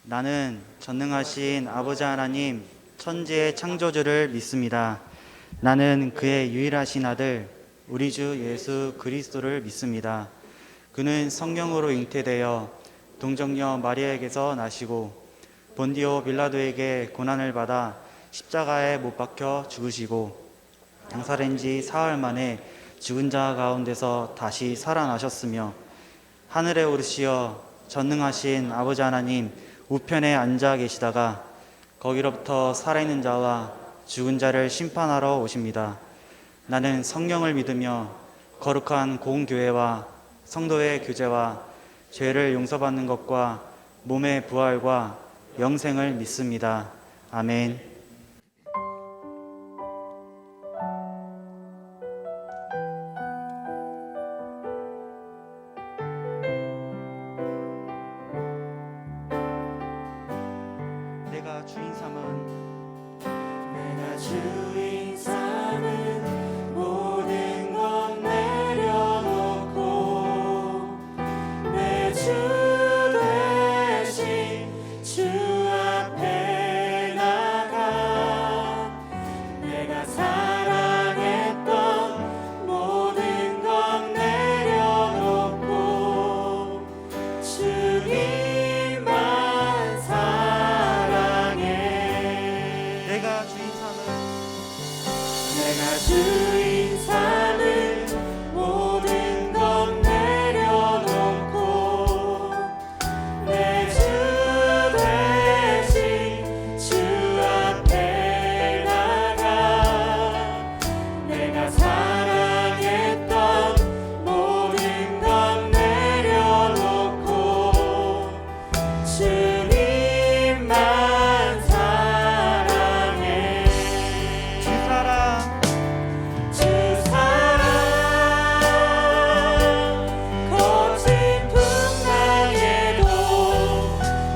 나는 전능하신 아버지 하나님 천지의 창조주를 믿습니다. 나는 그의 유일하신 아들 우리 주 예수 그리스도를 믿습니다. 그는 성령으로 잉태되어 동정녀 마리아에게서 나시고 본디오 빌라도에게 고난을 받아 십자가에 못 박혀 죽으시고 장사된 지 사흘 만에 죽은 자 가운데서 다시 살아나셨으며 하늘에 오르시어 전능하신 아버지 하나님 우편에 앉아 계시다가 거기로부터 살아있는 자와 죽은 자를 심판하러 오십니다. 나는 성령을 믿으며 거룩한 공교회와 성도의 교제와 죄를 용서받는 것과 몸의 부활과 영생을 믿습니다. 아멘. 내가 주인 삼은 모든 것 내려놓고 내 주 대신 주 앞에 나가 내가 사랑했던 모든 것 내려놓고 주님만 사랑해. 내가 주인 삼은 모든 것 내려놓고 내 주 대신 주 앞에 나가 내가 사랑했던 모든 것 내려놓고 주님만 사랑해. 주 사랑 주 사랑 거친 풍랑에도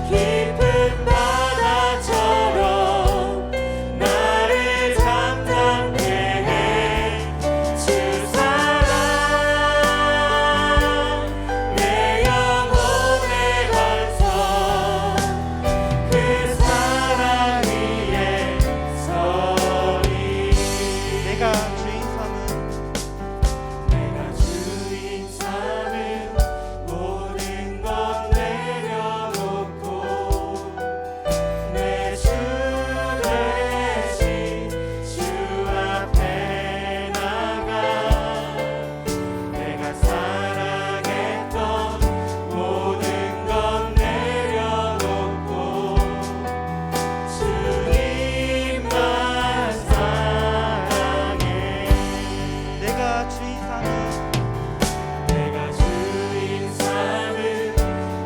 깊은 바다처럼 나를 잠잠케 해. 주 사랑 내 영혼의 반석 그 사랑 위에 서리. 내가 주인 삼은 모든 것 내려놓고 내 주 대신 주 앞에 나가 내가 사랑했던 모든 것 내려놓고 주님만 사랑해. 내가 주인 삼은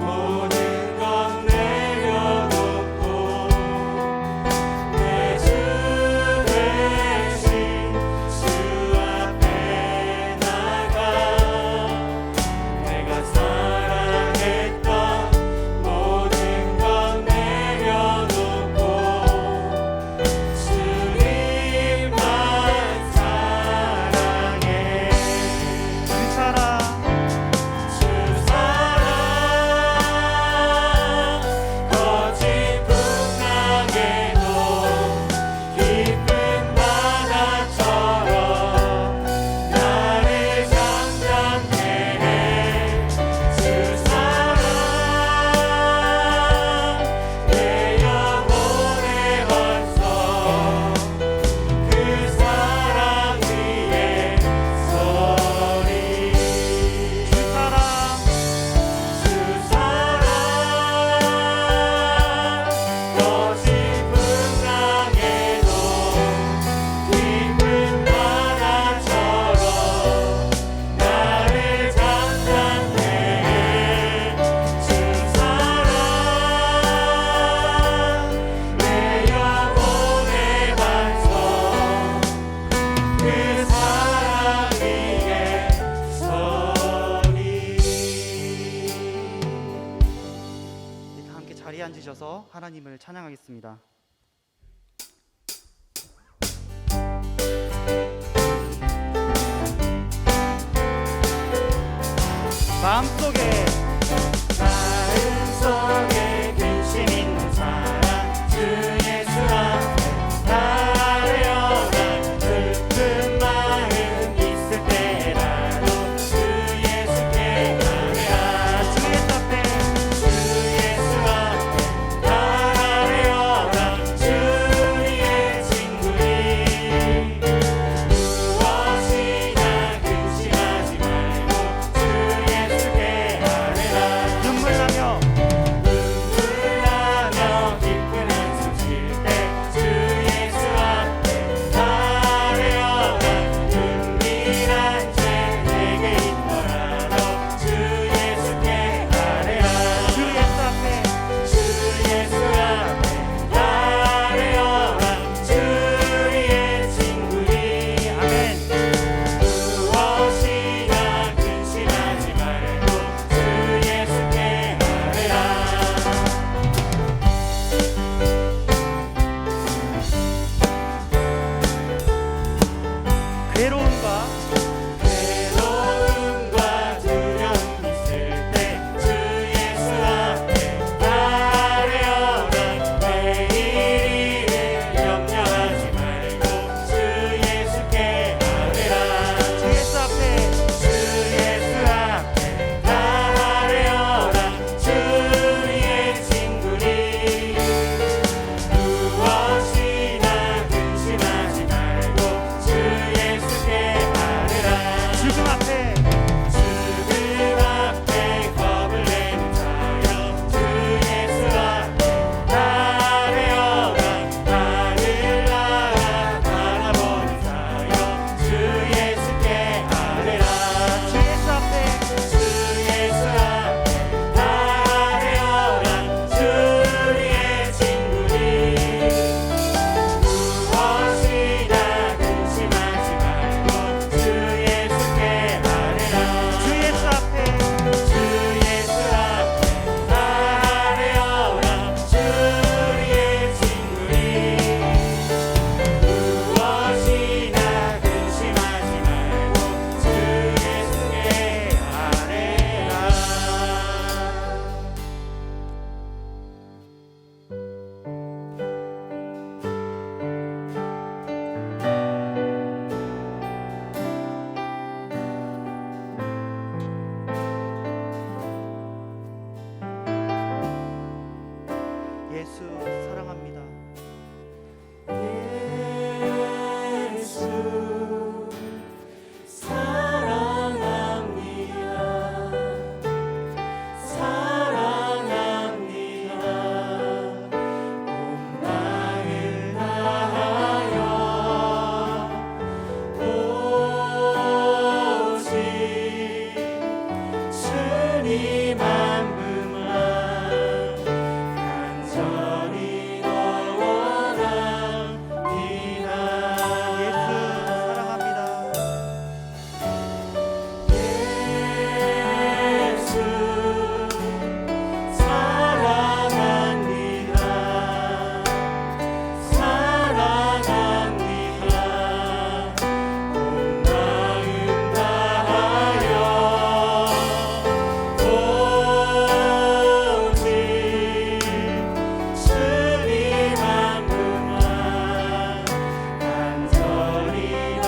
모든 것 내려놓고 내 주 대신 주 앞에 나가 내가 사랑했던 모든 것 내려놓고 주님만 사랑해. 주 사랑 주 사랑 거친 풍랑에도 깊은 바다처럼 나를 잠잠케 해. 주 사랑 내 영혼의 반석 그 사랑 위에 서리. 주 사랑 주 사랑 거친 풍랑에도 깊은 바다처럼 나를 잠잠케 해. 주 사랑 내 영혼의 반석 그 사랑 위에 서리. 다 함께 자리에 앉으셔서 하나님을 찬양하겠습니다. 마음속에 마음속에 근심 있는 예수 사랑합니다. 예수 사랑합니다. 사랑합니다. 온 마음 다하여 오직 주님 한 분만 간절히 더 원합니다. 예수 사랑합니다. 예수 사랑합니다. 사랑합니다. 온 마음 다하여 오직 주님 한 분만 간절히 더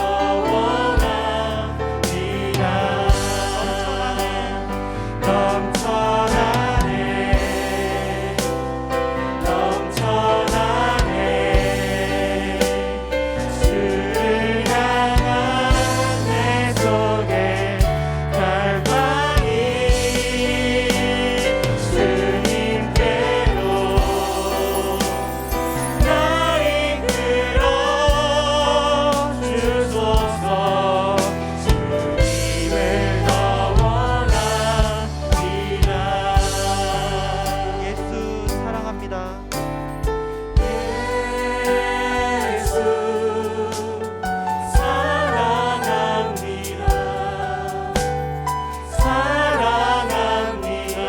원합니다. 넘쳐나네 넘쳐나네 주를 향한 내 속에 갈망이 주님께로 나 이끌어 주소서. 주님을 더 원합니다. 예수 사랑합니다. 예수 사랑합니다. 사랑합니다.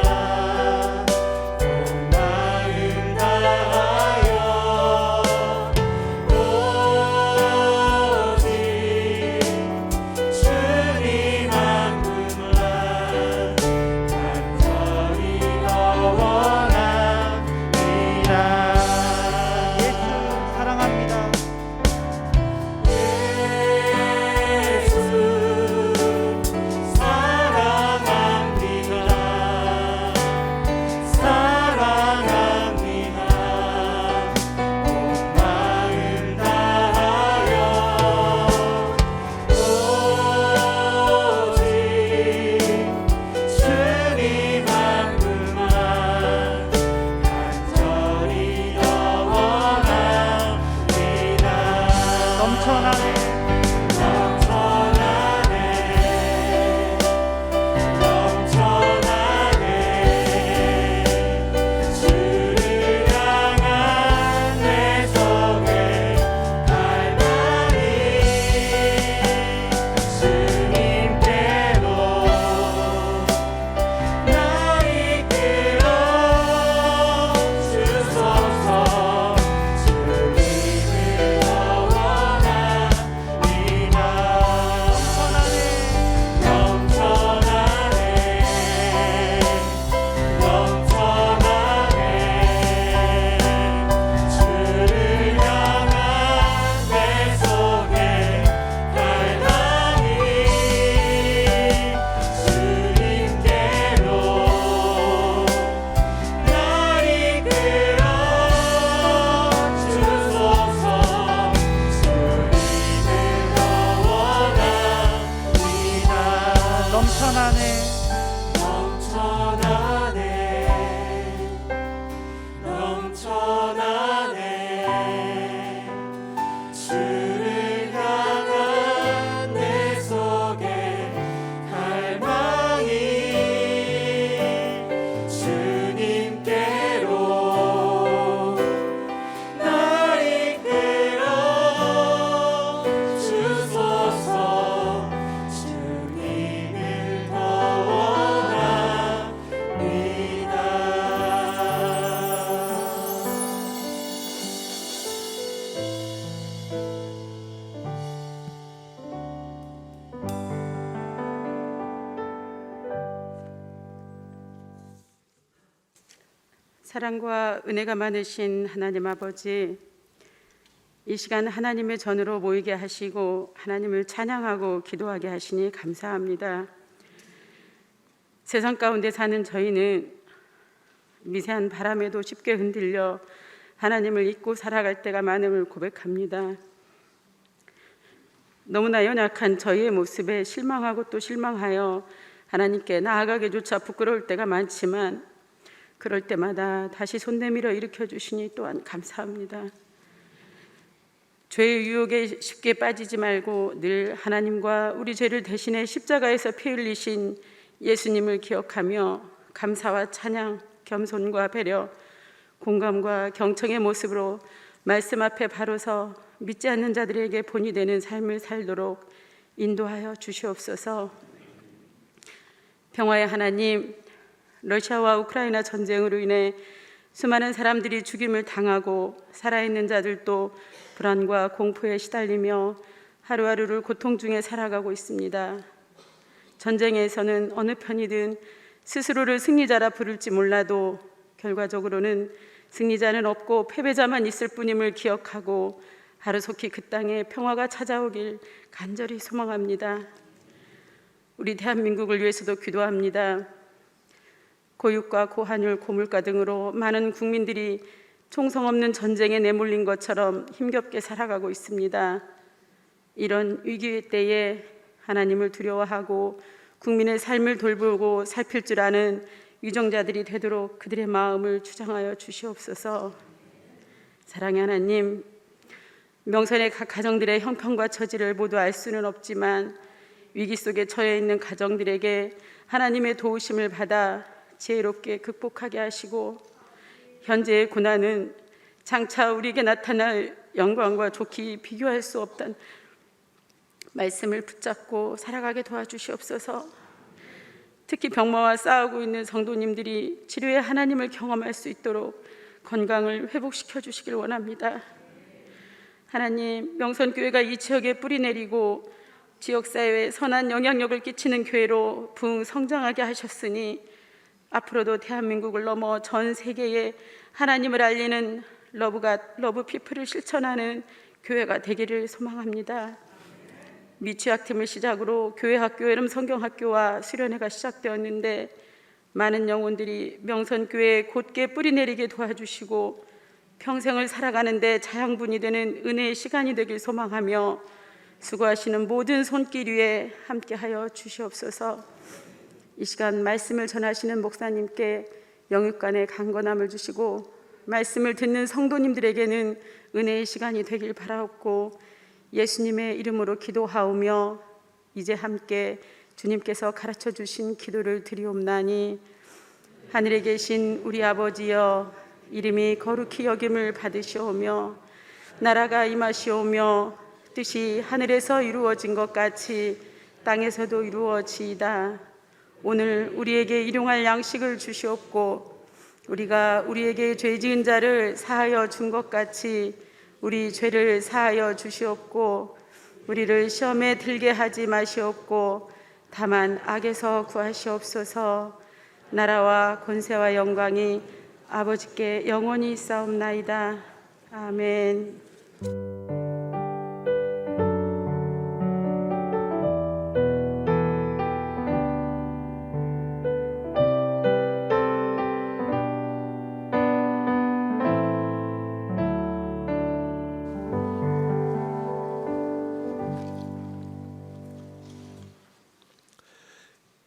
온 마음 다하여 오직 주님 한 분만 간절히 더 원합니다. 예수 사랑합니다. 예수 사랑합니다. 사랑합니다. 온 마음 다하여 오직 주님 한 분만 간절히 더 원합니다. 넘쳐나네. 넘쳐나네 넘쳐나네 주를 향한 내 속에 갈망이 주님께로 나 이끌어 주소서. 주님을 더 원합니다. 넘쳐나네 넘쳐나네 주를 향한 내 속에 갈망이 주님께로 나 이끌어 주소서. 주님을 더 원합니다. 넘쳐나네. 넘쳐나네 넘쳐나네 주를 향한 내 속에 갈망이 주님께로 날 이끌어 주소서. 주님을 더 원합니다. 사랑과 은혜가 많으신 하나님 아버지, 이 시간 하나님의 전으로 모이게 하시고 하나님을 찬양하고 기도하게 하시니 감사합니다. 세상 가운데 사는 저희는 미세한 바람에도 쉽게 흔들려 하나님을 잊고 살아갈 때가 많음을 고백합니다. 너무나 연약한 저희의 모습에 실망하고 또 실망하여 하나님께 나아가기조차 부끄러울 때가 많지만 그럴 때마다 다시 손 내밀어 일으켜 주시니 또한 감사합니다. 죄의 유혹에 쉽게 빠지지 말고 늘 하나님과 우리 죄를 대신해 십자가에서 피 흘리신 예수님을 기억하며 감사와 찬양, 겸손과 배려, 공감과 경청의 모습으로 말씀 앞에 바로 서 믿지 않는 자들에게 본이 되는 삶을 살도록 인도하여 주시옵소서. 평화의 하나님, 러시아와 우크라이나 전쟁으로 인해 수많은 사람들이 죽임을 당하고 살아있는 자들도 불안과 공포에 시달리며 하루하루를 고통 중에 살아가고 있습니다. 전쟁에서는 어느 편이든 스스로를 승리자라 부를지 몰라도 결과적으로는 승리자는 없고 패배자만 있을 뿐임을 기억하고 하루속히 그 땅에 평화가 찾아오길 간절히 소망합니다. 우리 대한민국을 위해서도 기도합니다. 고육과 고환율, 고물가 등으로 많은 국민들이 총성 없는 전쟁에 내몰린 것처럼 힘겹게 살아가고 있습니다. 이런 위기의 때에 하나님을 두려워하고 국민의 삶을 돌보고 살필 줄 아는 위정자들이 되도록 그들의 마음을 주장하여 주시옵소서. 사랑의 하나님, 명선의 각 가정들의 형편과 처지를 모두 알 수는 없지만 위기 속에 처해 있는 가정들에게 하나님의 도우심을 받아 지혜롭게 극복하게 하시고 현재의 고난은 장차 우리에게 나타날 영광과 좋게 비교할 수 없다는 말씀을 붙잡고 살아가게 도와주시옵소서. 특히 병마와 싸우고 있는 성도님들이 치료의 하나님을 경험할 수 있도록 건강을 회복시켜 주시길 원합니다. 하나님, 명선교회가 이 지역에 뿌리 내리고 지역사회에 선한 영향력을 끼치는 교회로 부흥 성장하게 하셨으니 앞으로도 대한민국을 넘어 전 세계에 하나님을 알리는 러브 피플을 실천하는 교회가 되기를 소망합니다. 미취학팀을 시작으로 교회 학교, 여름 성경학교와 수련회가 시작되었는데 많은 영혼들이 명선교회에 곧게 뿌리 내리게 도와주시고 평생을 살아가는데 자양분이 되는 은혜의 시간이 되길 소망하며 수고하시는 모든 손길 위에 함께하여 주시옵소서. 이 시간 말씀을 전하시는 목사님께 영육간의 강건함을 주시고 말씀을 듣는 성도님들에게는 은혜의 시간이 되길 바라옵고 예수님의 이름으로 기도하오며 이제 함께 주님께서 가르쳐 주신 기도를 드리옵나니 하늘에 계신 우리 아버지여, 이름이 거룩히 여김을 받으시오며 나라가 임하시오며 뜻이 하늘에서 이루어진 것 같이 땅에서도 이루어지이다. 오늘 우리에게 일용할 양식을 주시옵고 우리가 우리에게 죄 지은 자를 사하여 준 것 같이 우리 죄를 사하여 주시옵고 우리를 시험에 들게 하지 마시옵고 다만 악에서 구하시옵소서. 나라와 권세와 영광이 아버지께 영원히 있사옵나이다. 아멘.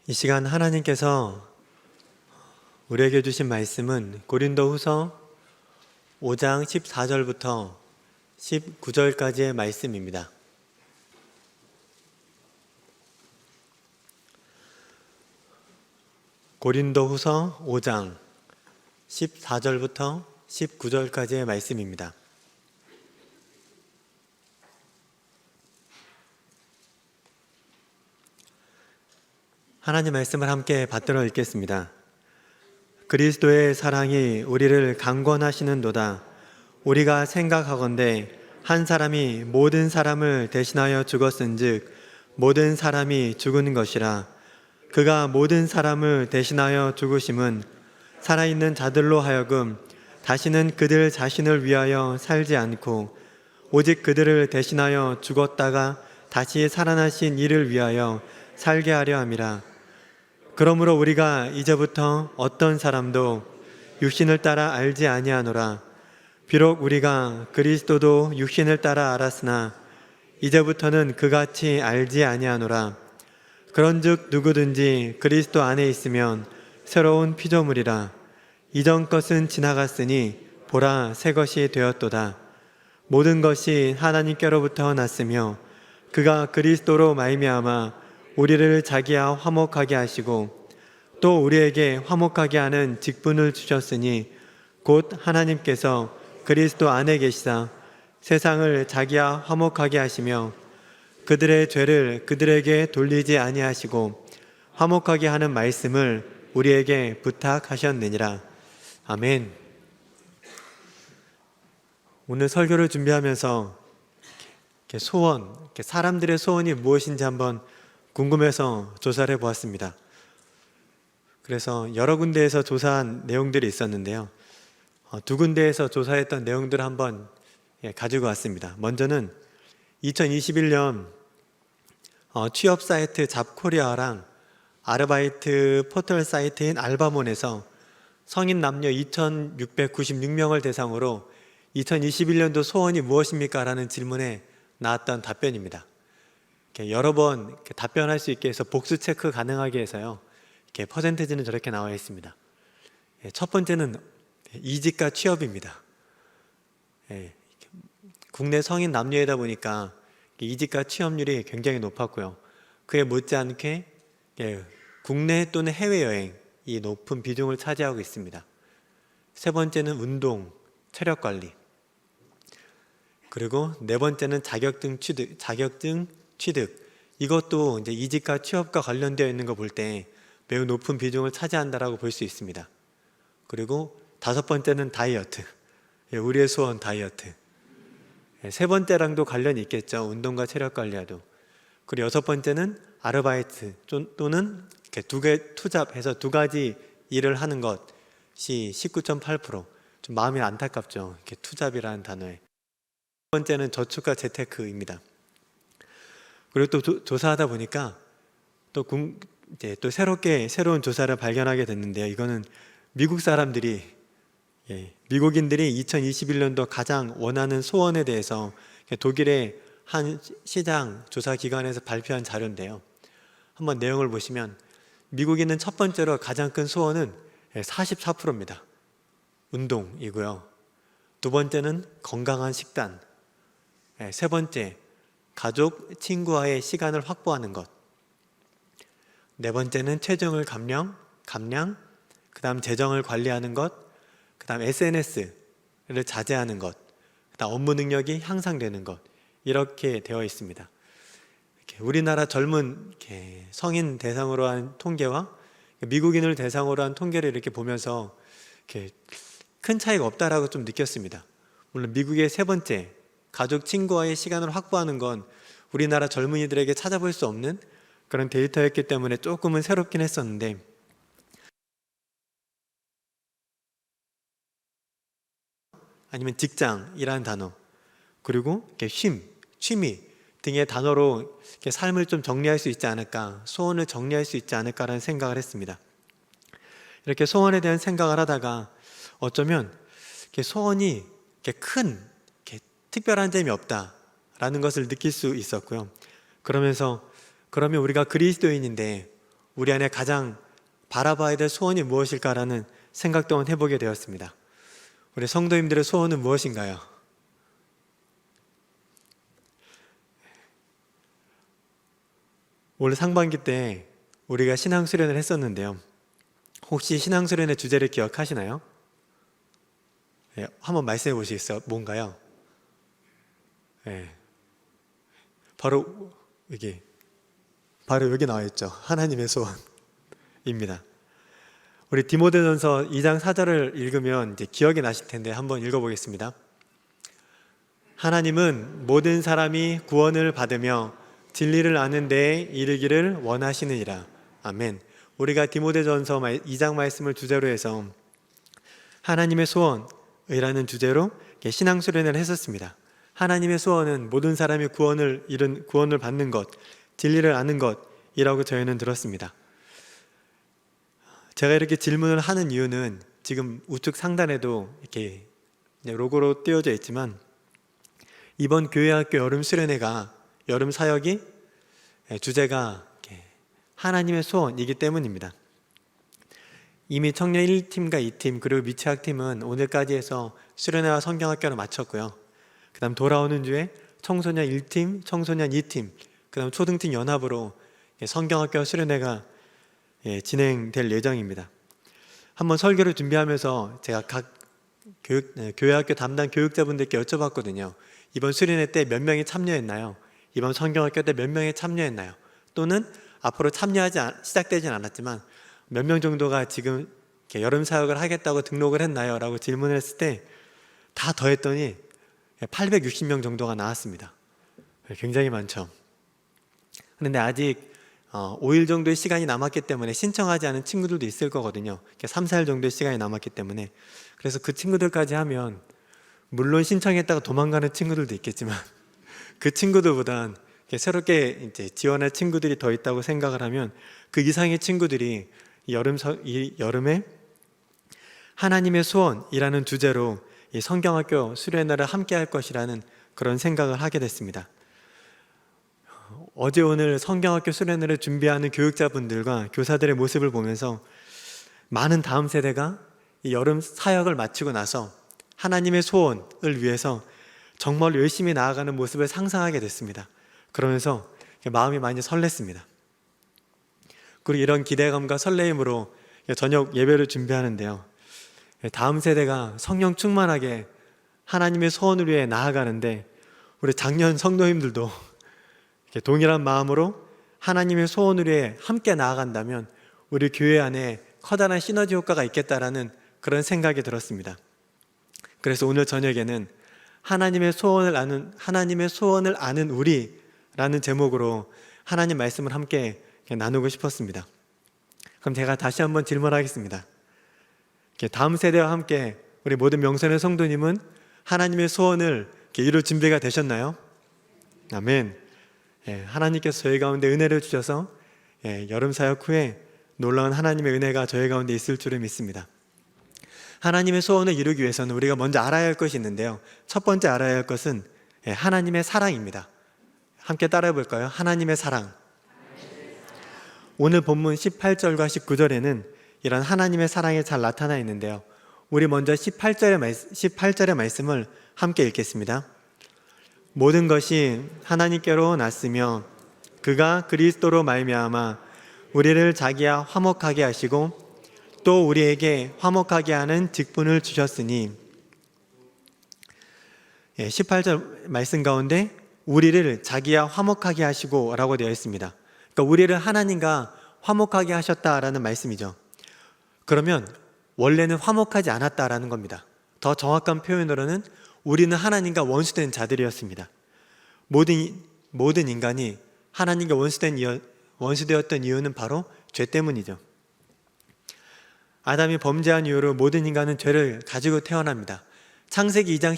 이 시간 하나님께서 우리에게 주신 말씀은 고린도후서 5장 14절부터 19절까지의 말씀입니다. 고린도후서 5장 14절부터 19절까지의 말씀입니다. 하나님 말씀을 함께 받들어 읽겠습니다. 그리스도의 사랑이 우리를 강권하시는도다. 우리가 생각하건대 한 사람이 모든 사람을 대신하여 죽었은즉 모든 사람이 죽은 것이라. 그가 모든 사람을 대신하여 죽으심은 살아있는 자들로 하여금 다시는 그들 자신을 위하여 살지 않고 오직 그들을 대신하여 죽었다가 다시 살아나신 이를 위하여 살게 하려 함이라. 그러므로 우리가 이제부터 어떤 사람도 육신을 따라 알지 아니하노라. 비록 우리가 그리스도도 육신을 따라 알았으나 이제부터는 그같이 알지 아니하노라. 그런즉 누구든지 그리스도 안에 있으면 새로운 피조물이라. 이전 것은 지나갔으니 보라 새 것이 되었도다. 모든 것이 하나님께로부터 났으며 그가 그리스도로 말미암아 우리를 자기와 화목하게 하시고 또 우리에게 화목하게 하는 직분을 주셨으니 곧 하나님께서 그리스도 안에 계시사 세상을 자기와 화목하게 하시며 그들의 죄를 그들에게 돌리지 아니하시고 화목하게 하는 말씀을 우리에게 부탁하셨느니라. 아멘. 오늘 설교를 준비하면서 소원, 사람들의 소원이 무엇인지 한번 궁금해서 조사를 해보았습니다. 그래서 여러 군데에서 조사한 내용들이 있었는데요. 두 군데에서 조사했던 내용들을 한번 가지고 왔습니다. 먼저는 2021년 취업 사이트 잡코리아랑 아르바이트 포털 사이트인 알바몬에서 성인 남녀 2,696명을 대상으로 2021년도 소원이 무엇입니까? 라는 질문에 나왔던 답변입니다. 여러 번 답변할 수 있게 해서 복수 체크 가능하게 해서요. 이렇게 퍼센테이지는 저렇게 나와 있습니다. 첫 번째는 이직과 취업입니다. 국내 성인 남녀이다 보니까 이직과 취업률이 굉장히 높았고요. 그에 못지않게 국내 또는 해외여행이 높은 비중을 차지하고 있습니다. 세 번째는 운동, 체력 관리. 그리고 네 번째는 자격증 취득. 이것도 이제 이직과 취업과 관련되어 있는 거 볼 때 매우 높은 비중을 차지한다라고 볼 수 있습니다. 그리고 다섯 번째는 다이어트. 우리의 소원 다이어트. 세 번째랑도 관련이 있겠죠. 운동과 체력 관리와도. 그리고 여섯 번째는 아르바이트 또는 이렇게 두 개 투잡해서 두 가지 일을 하는 것이 19.8%. 좀 마음이 안타깝죠. 이렇게 투잡이라는 단어에. 첫 번째는 저축과 재테크입니다. 그리고 또 조사하다 보니까 또 새로운 조사를 발견하게 됐는데요. 이거는 미국 사람들이 미국인들이 2021년도 가장 원하는 소원에 대해서 독일의 한 시장 조사 기관에서 발표한 자료인데요. 한번 내용을 보시면 미국인은 첫 번째로 가장 큰 소원은 44%입니다. 운동이고요. 두 번째는 건강한 식단. 세 번째, 가족, 친구와의 시간을 확보하는 것. 네 번째는 체중을 감량, 그 다음 재정을 관리하는 것, 그 다음 SNS를 자제하는 것, 그 다음 업무 능력이 향상되는 것. 이렇게 되어 있습니다. 우리나라 젊은 성인 대상으로 한 통계와 미국인을 대상으로 한 통계를 이렇게 보면서 큰 차이가 없다라고 좀 느꼈습니다. 물론 미국의 세 번째, 가족, 친구와의 시간을 확보하는 건 우리나라 젊은이들에게 찾아볼 수 없는 그런 데이터였기 때문에 조금은 새롭긴 했었는데, 아니면 직장이라는 단어, 그리고 취미 등의 단어로 삶을 좀 정리할 수 있지 않을까, 소원을 정리할 수 있지 않을까라는 생각을 했습니다. 이렇게 소원에 대한 생각을 하다가 어쩌면 소원이 큰 특별한 점이 없다라는 것을 느낄 수 있었고요. 그러면 우리가 그리스도인인데 우리 안에 가장 바라봐야 될 소원이 무엇일까라는 생각 또한 해보게 되었습니다. 우리 성도님들의 소원은 무엇인가요? 올 상반기 때 우리가 신앙수련을 했었는데요. 혹시 신앙수련의 주제를 기억하시나요? 한번 말씀해 보시겠어요? 뭔가요? 바로 여기 나와 있죠. 하나님의 소원입니다. 우리 디모데전서 2장 4절을 읽으면 이제 기억이 나실 텐데 한번 읽어보겠습니다. 하나님은 모든 사람이 구원을 받으며 진리를 아는 데에 이르기를 원하시느니라. 아멘. 우리가 디모데전서 2장 말씀을 주제로 해서 하나님의 소원이라는 주제로 신앙수련을 했었습니다. 하나님의 소원은 모든 사람이 구원을 받는 것, 진리를 아는 것이라고 저희는 들었습니다. 제가 이렇게 질문을 하는 이유는 지금 우측 상단에도 이렇게 로고로 띄어져 있지만 이번 교회학교 여름 수련회가 여름 사역이 주제가 하나님의 소원이기 때문입니다. 이미 청년 1팀과 2팀 그리고 미취학팀은 오늘까지 해서 수련회와 성경학교를 마쳤고요. 그 다음 돌아오는 주에 청소년 1팀, 청소년 2팀, 그 다음 초등팀 연합으로 성경학교 수련회가 진행될 예정입니다. 한번 설교를 준비하면서 제가 각 교회학교 담당 교육자분들께 여쭤봤거든요. 이번 수련회 때 몇 명이 참여했나요? 이번 성경학교 때 몇 명이 참여했나요? 또는 앞으로 시작되진 않았지만 몇 명 정도가 지금 여름 사역을 하겠다고 등록을 했나요? 라고 질문을 했을 때 다 더했더니 860명 정도가 나왔습니다. 굉장히 많죠. 그런데 아직 5일 정도의 시간이 남았기 때문에 신청하지 않은 친구들도 있을 거거든요. 3, 4일 정도의 시간이 남았기 때문에. 그래서 그 친구들까지 하면 물론 신청했다가 도망가는 친구들도 있겠지만 그 친구들보단 새롭게 이제 지원할 친구들이 더 있다고 생각을 하면 그 이상의 친구들이 이 여름에 하나님의 소원이라는 주제로 이 성경학교 수련회를 함께 할 것이라는 그런 생각을 하게 됐습니다. 어제 오늘 성경학교 수련회를 준비하는 교육자분들과 교사들의 모습을 보면서 많은 다음 세대가 이 여름 사역을 마치고 나서 하나님의 소원을 위해서 정말 열심히 나아가는 모습을 상상하게 됐습니다. 그러면서 마음이 많이 설렜습니다. 그리고 이런 기대감과 설레임으로 저녁 예배를 준비하는데요. 다음 세대가 성령 충만하게 하나님의 소원을 위해 나아가는데 우리 작년 성도님들도 동일한 마음으로 하나님의 소원을 위해 함께 나아간다면 우리 교회 안에 커다란 시너지 효과가 있겠다라는 그런 생각이 들었습니다. 그래서 오늘 저녁에는 하나님의 소원을 아는 우리라는 제목으로 하나님 말씀을 함께 나누고 싶었습니다. 그럼 제가 다시 한번 질문하겠습니다. 다음 세대와 함께 우리 모든 명선의 성도님은 하나님의 소원을 이룰 준비가 되셨나요? 아멘. 하나님께서 저희 가운데 은혜를 주셔서 여름 사역 후에 놀라운 하나님의 은혜가 저희 가운데 있을 줄을 믿습니다. 하나님의 소원을 이루기 위해서는 우리가 먼저 알아야 할 것이 있는데요. 첫 번째 알아야 할 것은 하나님의 사랑입니다. 함께 따라해 볼까요? 하나님의 사랑. 오늘 본문 18절과 19절에는 이런 하나님의 사랑이 잘 나타나 있는데요. 우리 먼저 18절의 말씀을 함께 읽겠습니다. 모든 것이 하나님께로 났으며 그가 그리스도로 말미암아 우리를 자기와 화목하게 하시고 또 우리에게 화목하게 하는 직분을 주셨으니 18절 말씀 가운데 우리를 자기와 화목하게 하시고 라고 되어 있습니다. 그러니까 우리를 하나님과 화목하게 하셨다라는 말씀이죠. 그러면 원래는 화목하지 않았다라는 겁니다. 더 정확한 표현으로는 우리는 하나님과 원수된 자들이었습니다. 모든 인간이 하나님과 원수되었던 이유는 바로 죄 때문이죠. 아담이 범죄한 이후로 모든 인간은 죄를 가지고 태어납니다. 창세기 2장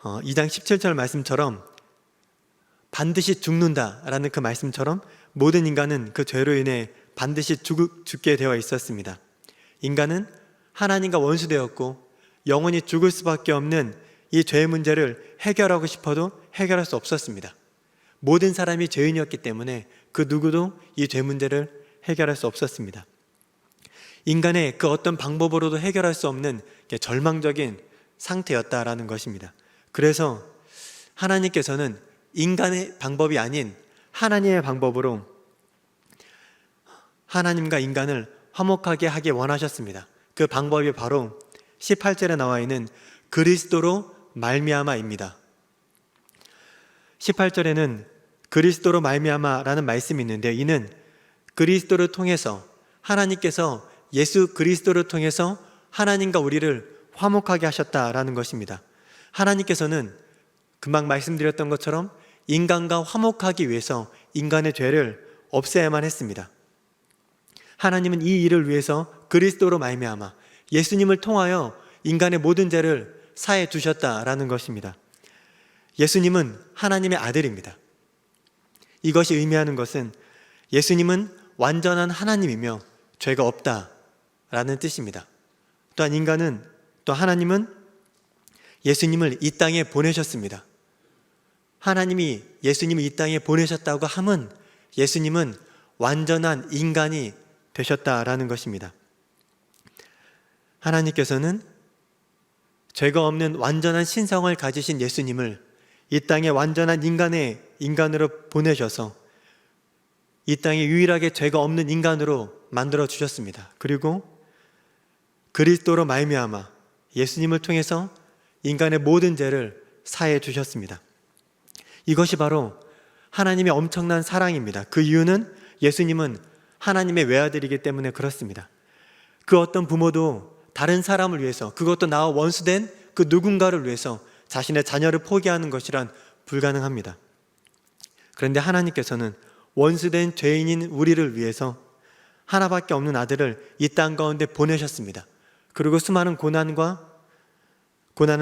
17절 말씀처럼 반드시 죽는다라는 그 말씀처럼 모든 인간은 그 죄로 인해 반드시 죽게 되어 있었습니다. 인간은 하나님과 원수되었고 영원히 죽을 수밖에 없는 이 죄의 문제를 해결하고 싶어도 해결할 수 없었습니다. 모든 사람이 죄인이었기 때문에 그 누구도 이 죄 문제를 해결할 수 없었습니다. 인간의 그 어떤 방법으로도 해결할 수 없는 절망적인 상태였다라는 것입니다. 그래서 하나님께서는 인간의 방법이 아닌 하나님의 방법으로 하나님과 인간을 화목하게 하기 원하셨습니다. 그 방법이 바로 18절에 나와 있는 그리스도로 말미암아입니다. 18절에는 그리스도로 말미암아라는 말씀이 있는데 이는 그리스도를 통해서 하나님께서 예수 그리스도를 통해서 하나님과 우리를 화목하게 하셨다라는 것입니다. 하나님께서는 금방 말씀드렸던 것처럼 인간과 화목하기 위해서 인간의 죄를 없애야만 했습니다. 하나님은 이 일을 위해서 그리스도로 말미암아 예수님을 통하여 인간의 모든 죄를 사해 주셨다라는 것입니다. 예수님은 하나님의 아들입니다. 이것이 의미하는 것은 예수님은 완전한 하나님이며 죄가 없다 라는 뜻입니다. 또한 하나님은 예수님을 이 땅에 보내셨습니다. 하나님이 예수님을 이 땅에 보내셨다고 함은 예수님은 완전한 인간이 되셨다라는 것입니다. 하나님께서는 죄가 없는 완전한 신성을 가지신 예수님을 이 땅에 완전한 인간으로 보내셔서 이 땅에 유일하게 죄가 없는 인간으로 만들어 주셨습니다. 그리고 그리스도로 말미암아 예수님을 통해서 인간의 모든 죄를 사해 주셨습니다. 이것이 바로 하나님의 엄청난 사랑입니다. 그 이유는 예수님은 하나님의 외아들이기 때문에 그렇습니다. 그 어떤 부모도 다른 사람을 위해서, 그것도 나와 원수된 그 누군가를 위해서 자신의 자녀를 포기하는 것이란 불가능합니다. 그런데 하나님께서는 원수된 죄인인 우리를 위해서 하나밖에 없는 아들을 이 땅 가운데 보내셨습니다. 그리고 수많은 고난을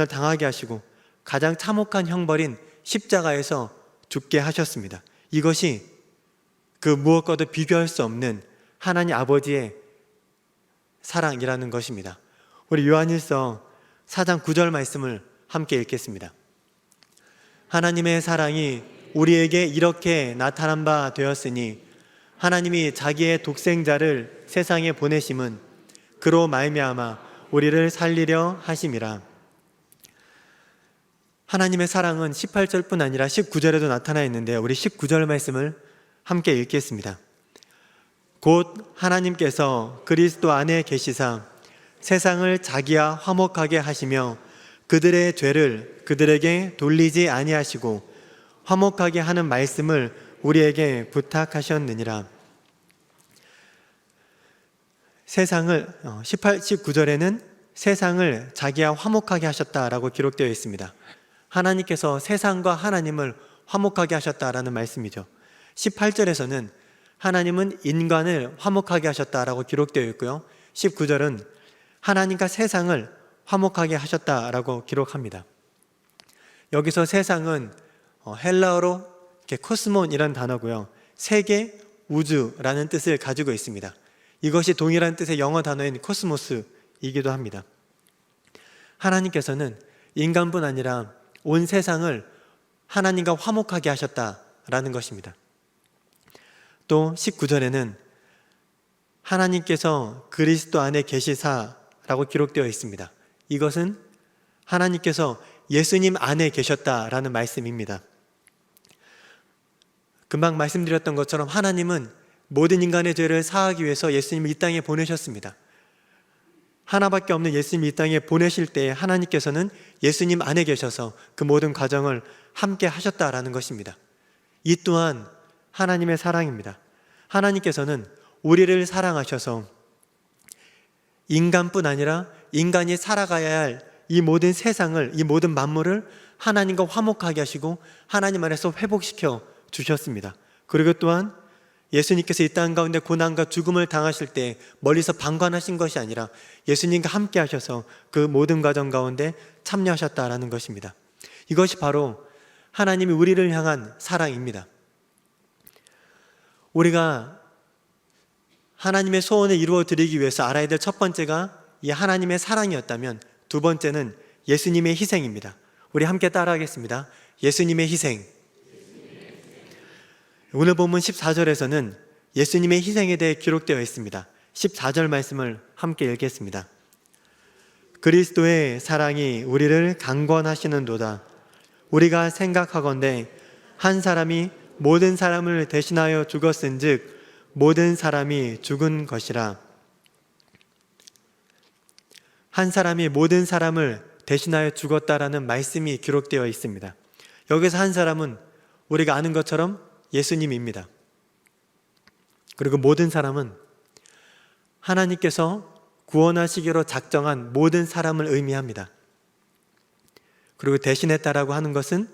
당하게 하시고 가장 참혹한 형벌인 십자가에서 죽게 하셨습니다. 이것이 그 무엇과도 비교할 수 없는 하나님 아버지의 사랑이라는 것입니다. 우리 요한일서 4장 9절 말씀을 함께 읽겠습니다. 하나님의 사랑이 우리에게 이렇게 나타난 바 되었으니 하나님이 자기의 독생자를 세상에 보내심은 그로 말미암아 우리를 살리려 하심이라. 하나님의 사랑은 18절뿐 아니라 19절에도 나타나 있는데요. 우리 19절 말씀을 함께 읽겠습니다. 곧 하나님께서 그리스도 안에 계시사 세상을 자기와 화목하게 하시며 그들의 죄를 그들에게 돌리지 아니하시고 화목하게 하는 말씀을 우리에게 부탁하셨느니라. 19절에는 세상을 자기와 화목하게 하셨다라고 기록되어 있습니다. 하나님께서 세상과 하나님을 화목하게 하셨다라는 말씀이죠. 18절에서는 하나님은 인간을 화목하게 하셨다라고 기록되어 있고요. 19절은 하나님과 세상을 화목하게 하셨다라고 기록합니다. 여기서 세상은 헬라어로 코스몬이라는 단어고요. 세계, 우주라는 뜻을 가지고 있습니다. 이것이 동일한 뜻의 영어 단어인 코스모스이기도 합니다. 하나님께서는 인간뿐 아니라 온 세상을 하나님과 화목하게 하셨다라는 것입니다. 또 19절에는 하나님께서 그리스도 안에 계시사라고 기록되어 있습니다. 이것은 하나님께서 예수님 안에 계셨다라는 말씀입니다. 금방 말씀드렸던 것처럼 하나님은 모든 인간의 죄를 사하기 위해서 예수님을 이 땅에 보내셨습니다. 하나밖에 없는 예수님을 이 땅에 보내실 때 하나님께서는 예수님 안에 계셔서 그 모든 과정을 함께 하셨다라는 것입니다. 이 또한 하나님의 사랑입니다. 하나님께서는 우리를 사랑하셔서 인간뿐 아니라 인간이 살아가야 할 이 모든 세상을, 이 모든 만물을 하나님과 화목하게 하시고 하나님 안에서 회복시켜 주셨습니다. 그리고 또한 예수님께서 이 땅 가운데 고난과 죽음을 당하실 때 멀리서 방관하신 것이 아니라 예수님과 함께 하셔서 그 모든 과정 가운데 참여하셨다라는 것입니다. 이것이 바로 하나님이 우리를 향한 사랑입니다. 우리가 하나님의 소원을 이루어 드리기 위해서 알아야 될 첫 번째가 이 하나님의 사랑이었다면 두 번째는 예수님의 희생입니다. 우리 함께 따라하겠습니다. 예수님의 희생. 오늘 본문 14절에서는 예수님의 희생에 대해 기록되어 있습니다. 14절 말씀을 함께 읽겠습니다. 그리스도의 사랑이 우리를 강권하시는도다. 우리가 생각하건대 한 사람이 모든 사람을 대신하여 죽었은즉 모든 사람이 죽은 것이라. 한 사람이 모든 사람을 대신하여 죽었다라는 말씀이 기록되어 있습니다. 여기서 한 사람은 우리가 아는 것처럼 예수님입니다. 그리고 모든 사람은 하나님께서 구원하시기로 작정한 모든 사람을 의미합니다. 그리고 대신했다라고 하는 것은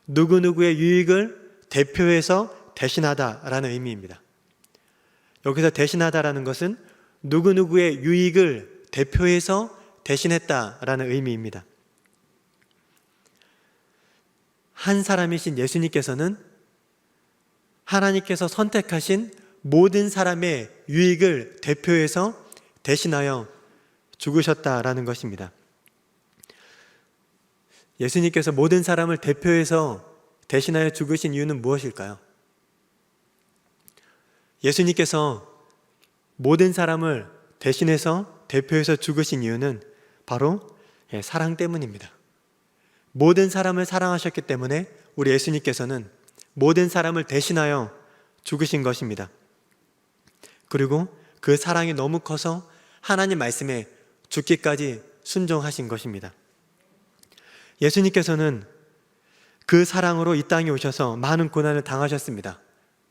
누구누구의 유익을 대표해서 대신하다라는 의미입니다. 여기서 대신하다라는 것은 누구누구의 유익을 대표해서 대신했다라는 의미입니다. 한 사람이신 예수님께서는 하나님께서 선택하신 모든 사람의 유익을 대표해서 대신하여 죽으셨다라는 것입니다. 예수님께서 모든 사람을 대표해서 대신하여 죽으신 이유는 무엇일까요? 예수님께서 모든 사람을 대신해서 대표해서 죽으신 이유는 바로 사랑 때문입니다. 모든 사람을 사랑하셨기 때문에 우리 예수님께서는 모든 사람을 대신하여 죽으신 것입니다. 그리고 그 사랑이 너무 커서 하나님 말씀에 죽기까지 순종하신 것입니다. 예수님께서는 그 사랑으로 이 땅에 오셔서 많은 고난을 당하셨습니다.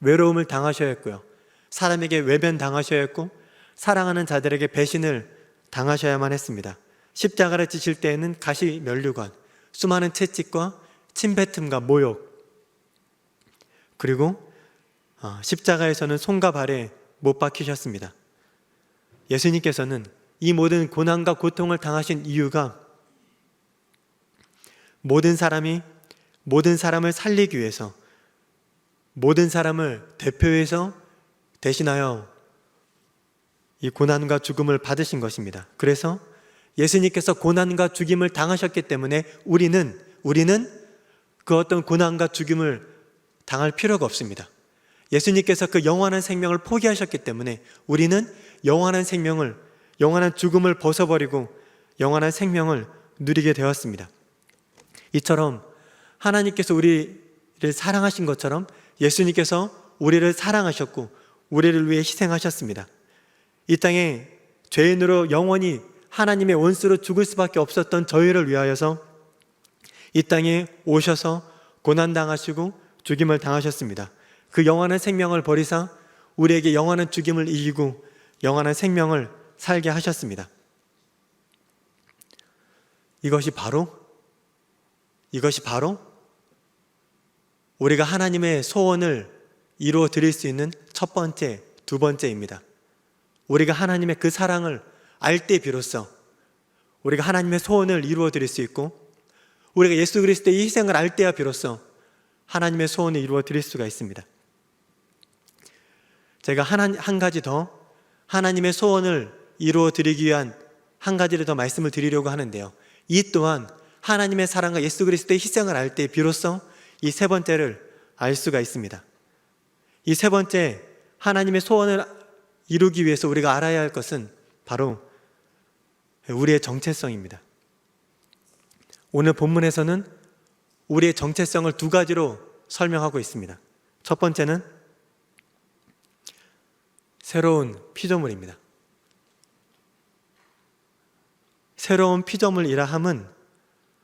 외로움을 당하셔야 했고요. 사람에게 외변당하셔야 했고 사랑하는 자들에게 배신을 당하셔야만 했습니다. 십자가를 지실 때에는 가시 면류관, 수많은 채찍과 침뱉음과 모욕, 그리고 십자가에서는 손과 발에 못 박히셨습니다. 예수님께서는 이 모든 고난과 고통을 당하신 이유가 모든 사람을 살리기 위해서, 모든 사람을 대표해서 대신하여 이 고난과 죽음을 받으신 것입니다. 그래서 예수님께서 고난과 죽임을 당하셨기 때문에 우리는 그 어떤 고난과 죽임을 당할 필요가 없습니다. 예수님께서 그 영원한 생명을 포기하셨기 때문에 우리는 영원한 죽음을 벗어버리고 영원한 생명을 누리게 되었습니다. 이처럼 하나님께서 우리를 사랑하신 것처럼 예수님께서 우리를 사랑하셨고 우리를 위해 희생하셨습니다. 이 땅에 죄인으로 영원히 하나님의 원수로 죽을 수밖에 없었던 저희를 위하여서 이 땅에 오셔서 고난당하시고 죽임을 당하셨습니다. 그 영원한 생명을 버리사 우리에게 영원한 죽임을 이기고 영원한 생명을 살게 하셨습니다. 이것이 바로 우리가 하나님의 소원을 이루어 드릴 수 있는 첫 번째, 두 번째입니다. 우리가 하나님의 그 사랑을 알 때 비로소 우리가 하나님의 소원을 이루어 드릴 수 있고, 우리가 예수 그리스도의 희생을 알 때야 비로소 하나님의 소원을 이루어 드릴 수가 있습니다. 제가 한 가지 더 하나님의 소원을 이루어 드리기 위한 한 가지를 더 말씀을 드리려고 하는데요, 이 또한 하나님의 사랑과 예수 그리스도의 희생을 알 때 비로소 이 세 번째를 알 수가 있습니다. 이 세 번째, 하나님의 소원을 이루기 위해서 우리가 알아야 할 것은 바로 우리의 정체성입니다. 오늘 본문에서는 우리의 정체성을 두 가지로 설명하고 있습니다. 첫 번째는 새로운 피조물입니다. 새로운 피조물이라 함은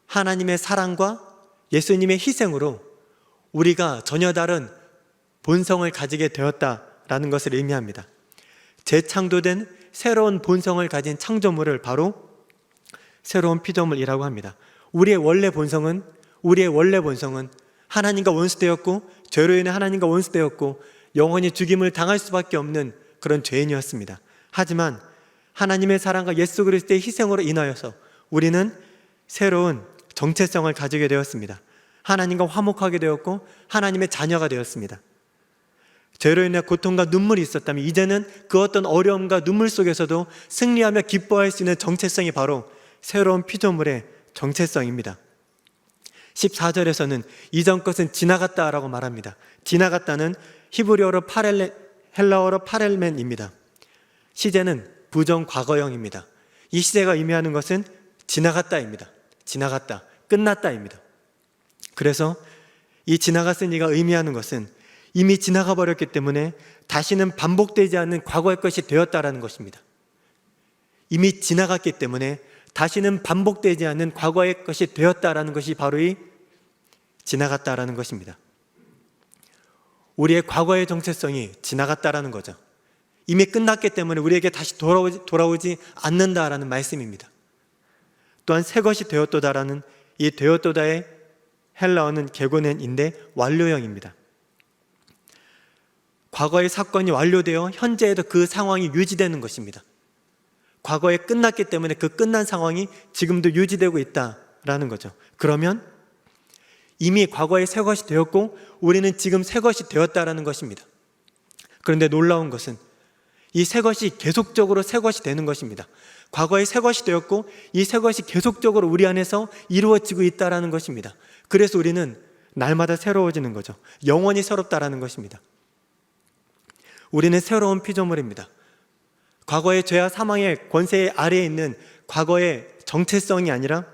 하나님의 사랑과 예수님의 희생으로 우리가 전혀 다른 본성을 가지게 되었다라는 것을 의미합니다. 재창조된 새로운 본성을 가진 창조물을 바로 새로운 피조물이라고 합니다. 우리의 원래 본성은 하나님과 원수되었고, 죄로 인해 하나님과 원수되었고 영원히 죽임을 당할 수밖에 없는 그런 죄인이었습니다. 하지만 하나님의 사랑과 예수 그리스도의 희생으로 인하여서 우리는 새로운 정체성을 가지게 되었습니다. 하나님과 화목하게 되었고 하나님의 자녀가 되었습니다. 죄로 인해 고통과 눈물이 있었다면 이제는 그 어떤 어려움과 눈물 속에서도 승리하며 기뻐할 수 있는 정체성이 바로 새로운 피조물의 정체성입니다. 14절에서는 이전 것은 지나갔다라고 말합니다. 지나갔다는 히브리어로 헬라어로 파렐멘입니다. 시제는 부정 과거형입니다. 이 시제가 의미하는 것은 지나갔다입니다. 지나갔다, 끝났다입니다. 그래서 이 지나갔으니가 의미하는 것은 이미 지나가 버렸기 때문에 다시는 반복되지 않는 과거의 것이 되었다라는 것입니다. 이미 지나갔기 때문에 다시는 반복되지 않는 과거의 것이 되었다라는 것이 바로 이 지나갔다라는 것입니다. 우리의 과거의 정체성이 지나갔다라는 거죠. 이미 끝났기 때문에 우리에게 다시 돌아오지 않는다라는 말씀입니다. 또한 새 것이 되었도다라는 이 되었도다의 헬라어는 게고넨인데 완료형입니다. 과거의 사건이 완료되어 현재에도 그 상황이 유지되는 것입니다. 과거에 끝났기 때문에 그 끝난 상황이 지금도 유지되고 있다라는 거죠. 그러면 이미 과거에 새 것이 되었고 우리는 지금 새 것이 되었다라는 것입니다. 그런데 놀라운 것은 이 새 것이 계속적으로 새 것이 되는 것입니다. 과거에 새 것이 되었고 이 새 것이 계속적으로 우리 안에서 이루어지고 있다는 것입니다. 그래서 우리는 날마다 새로워지는 거죠. 영원히 새롭다라는 것입니다. 우리는 새로운 피조물입니다. 과거의 죄와 사망의 권세 아래에 있는 과거의 정체성이 아니라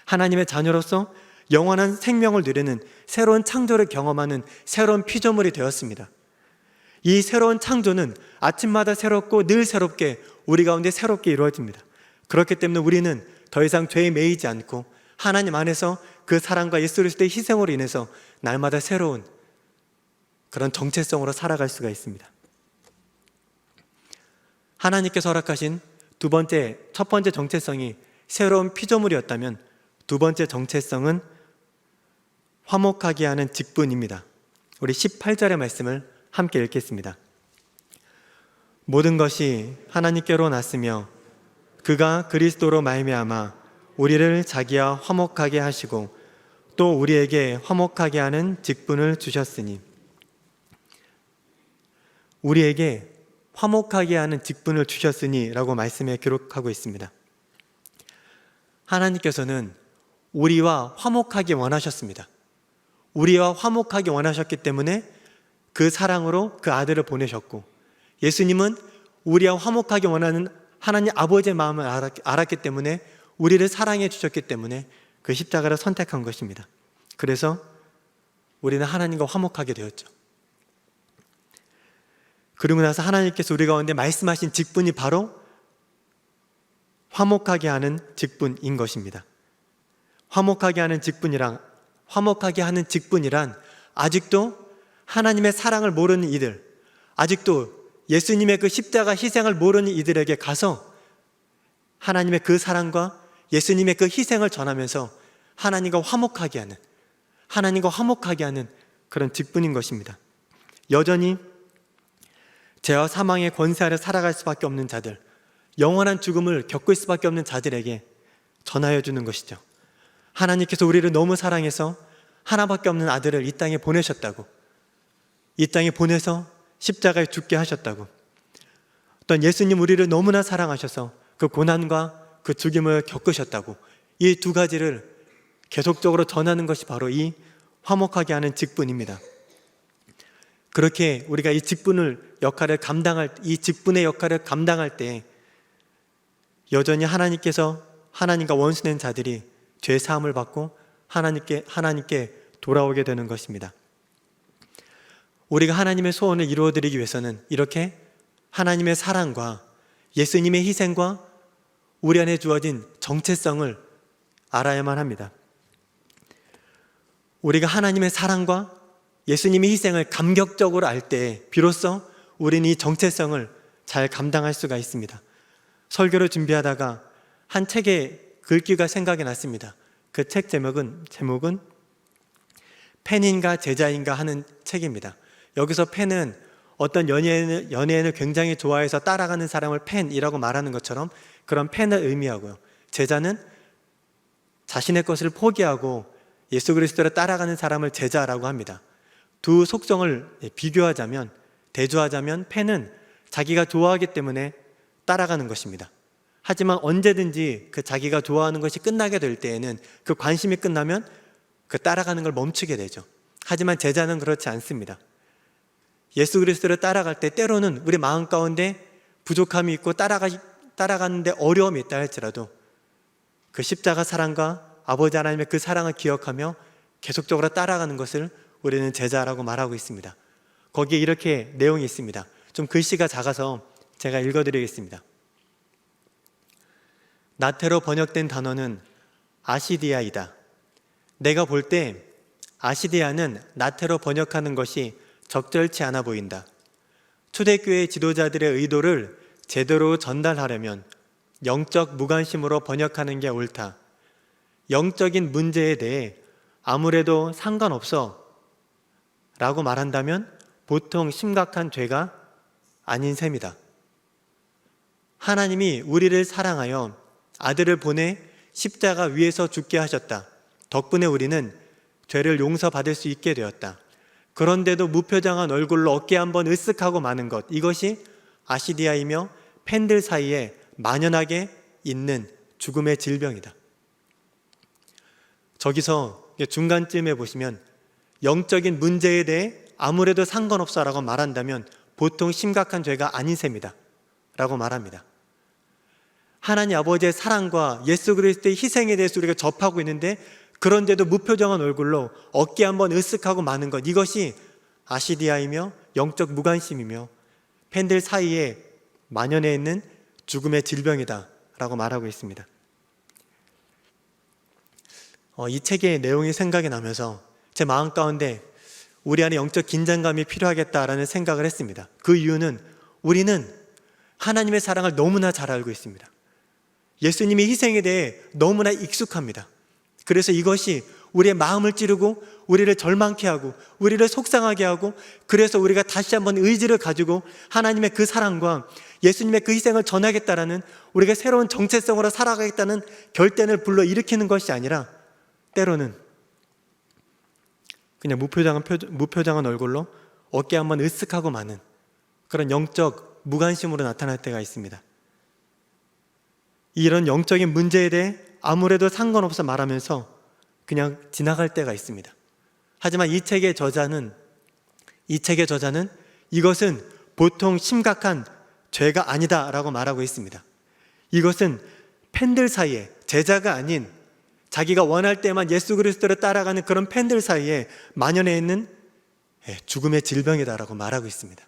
하나님의 자녀로서 영원한 생명을 누리는 새로운 창조를 경험하는 새로운 피조물이 되었습니다. 이 새로운 창조는 아침마다 새롭고 늘 새롭게 우리 가운데 새롭게 이루어집니다. 그렇기 때문에 우리는 더 이상 죄에 매이지 않고 하나님 안에서 그 사랑과 예수 그리스도의 희생으로 인해서 날마다 새로운 그런 정체성으로 살아갈 수가 있습니다. 하나님께서 허락하신 첫 번째 정체성이 새로운 피조물이었다면 두 번째 정체성은 화목하게 하는 직분입니다. 우리 18절의 말씀을 함께 읽겠습니다. 모든 것이 하나님께로 났으며 그가 그리스도로 말미암아 우리를 자기와 화목하게 하시고 또 우리에게 화목하게 하는 직분을 주셨으니, 우리에게 화목하게 하는 직분을 주셨으니 라고 말씀에 기록하고 있습니다. 하나님께서는 우리와 화목하게 원하셨습니다. 우리와 화목하게 원하셨기 때문에 그 사랑으로 그 아들을 보내셨고, 예수님은 우리와 화목하게 원하는 하나님 아버지의 마음을 알았기 때문에 우리를 사랑해 주셨기 때문에 그 십자가를 선택한 것입니다. 그래서 우리는 하나님과 화목하게 되었죠. 그리고 나서 하나님께서 우리 가운데 말씀하신 직분이 바로 화목하게 하는 직분인 것입니다. 화목하게 하는 직분이란 아직도 하나님의 사랑을 모르는 이들, 아직도 예수님의 그 십자가 희생을 모르는 이들에게 가서 하나님의 그 사랑과 예수님의 그 희생을 전하면서 하나님과 화목하게 하는 그런 직분인 것입니다. 여전히 죄와 사망의 권세 아래 살아갈 수밖에 없는 자들, 영원한 죽음을 겪을 수밖에 없는 자들에게 전하여 주는 것이죠. 하나님께서 우리를 너무 사랑해서 하나밖에 없는 아들을 이 땅에 보내셨다고, 이 땅에 보내서 십자가에 죽게 하셨다고, 어떤 예수님 우리를 너무나 사랑하셔서 그 고난과 그 죽임을 겪으셨다고, 이 두 가지를 계속적으로 전하는 것이 바로 이 화목하게 하는 직분입니다. 그렇게 우리가 이 직분의 역할을 감당할 때 여전히 하나님과 원수된 자들이 죄 사함을 받고 하나님께 돌아오게 되는 것입니다. 우리가 하나님의 소원을 이루어드리기 위해서는 이렇게 하나님의 사랑과 예수님의 희생과 우리 안에 주어진 정체성을 알아야만 합니다. 우리가 하나님의 사랑과 예수님의 희생을 감격적으로 알 때 비로소 우리는 이 정체성을 잘 감당할 수가 있습니다. 설교를 준비하다가 한 책의 글귀가 생각이 났습니다. 그 책 제목은 팬인가 제자인가 하는 책입니다. 여기서 팬은 어떤 연예인을 굉장히 좋아해서 따라가는 사람을 팬이라고 말하는 것처럼 그런 팬을 의미하고요. 제자는 자신의 것을 포기하고 예수 그리스도를 따라가는 사람을 제자라고 합니다. 두 속성을 대조하자면 팬은 자기가 좋아하기 때문에 따라가는 것입니다. 하지만 언제든지 그 자기가 좋아하는 것이 끝나게 될 때에는, 그 관심이 끝나면 그 따라가는 걸 멈추게 되죠. 하지만 제자는 그렇지 않습니다. 예수 그리스도를 따라갈 때 때로는 우리 마음 가운데 부족함이 있고 따라가는데 어려움이 있다 할지라도 그 십자가 사랑과 아버지 하나님의 그 사랑을 기억하며 계속적으로 따라가는 것을 우리는 제자라고 말하고 있습니다. 거기에 이렇게 내용이 있습니다. 좀 글씨가 작아서 제가 읽어드리겠습니다. 나태로 번역된 단어는 아시디아이다. 내가 볼 때 아시디아는 나태로 번역하는 것이 적절치 않아 보인다. 초대교회 지도자들의 의도를 제대로 전달하려면 영적 무관심으로 번역하는 게 옳다. 영적인 문제에 대해 아무래도 상관없어 라고 말한다면 보통 심각한 죄가 아닌 셈이다. 하나님이 우리를 사랑하여 아들을 보내 십자가 위에서 죽게 하셨다. 덕분에 우리는 죄를 용서받을 수 있게 되었다. 그런데도 무표정한 얼굴로 어깨 한번 으쓱하고 마는 것, 이것이 아시디아이며 팬들 사이에 만연하게 있는 죽음의 질병이다. 저기서 중간쯤에 보시면 영적인 문제에 대해 아무래도 상관없어 라고 말한다면 보통 심각한 죄가 아닌 셈이다 라고 말합니다. 하나님 아버지의 사랑과 예수 그리스도의 희생에 대해서 우리가 접하고 있는데 그런데도 무표정한 얼굴로 어깨 한번 으쓱하고 마는 것, 이것이 아시디아이며 영적 무관심이며 팬들 사이에 만연해 있는 죽음의 질병이다 라고 말하고 있습니다. 이 책의 내용이 생각이 나면서 제 마음 가운데 우리 안에 영적 긴장감이 필요하겠다라는 생각을 했습니다. 그 이유는 우리는 하나님의 사랑을 너무나 잘 알고 있습니다. 예수님의 희생에 대해 너무나 익숙합니다. 그래서 이것이 우리의 마음을 찌르고 우리를 절망케 하고 우리를 속상하게 하고, 그래서 우리가 다시 한번 의지를 가지고 하나님의 그 사랑과 예수님의 그 희생을 전하겠다라는, 우리가 새로운 정체성으로 살아가겠다는 결단을 불러일으키는 것이 아니라 때로는 그냥 무표정한 얼굴로 어깨 한번 으쓱하고 마는 그런 영적 무관심으로 나타날 때가 있습니다. 이런 영적인 문제에 대해 아무래도 상관없어 말하면서 그냥 지나갈 때가 있습니다. 하지만 이 책의 저자는 이것은 보통 심각한 죄가 아니다라고 말하고 있습니다. 이것은 팬들 사이에, 제자가 아닌 자기가 원할 때만 예수 그리스도를 따라가는 그런 팬들 사이에 만연해 있는 죽음의 질병이다라고 말하고 있습니다.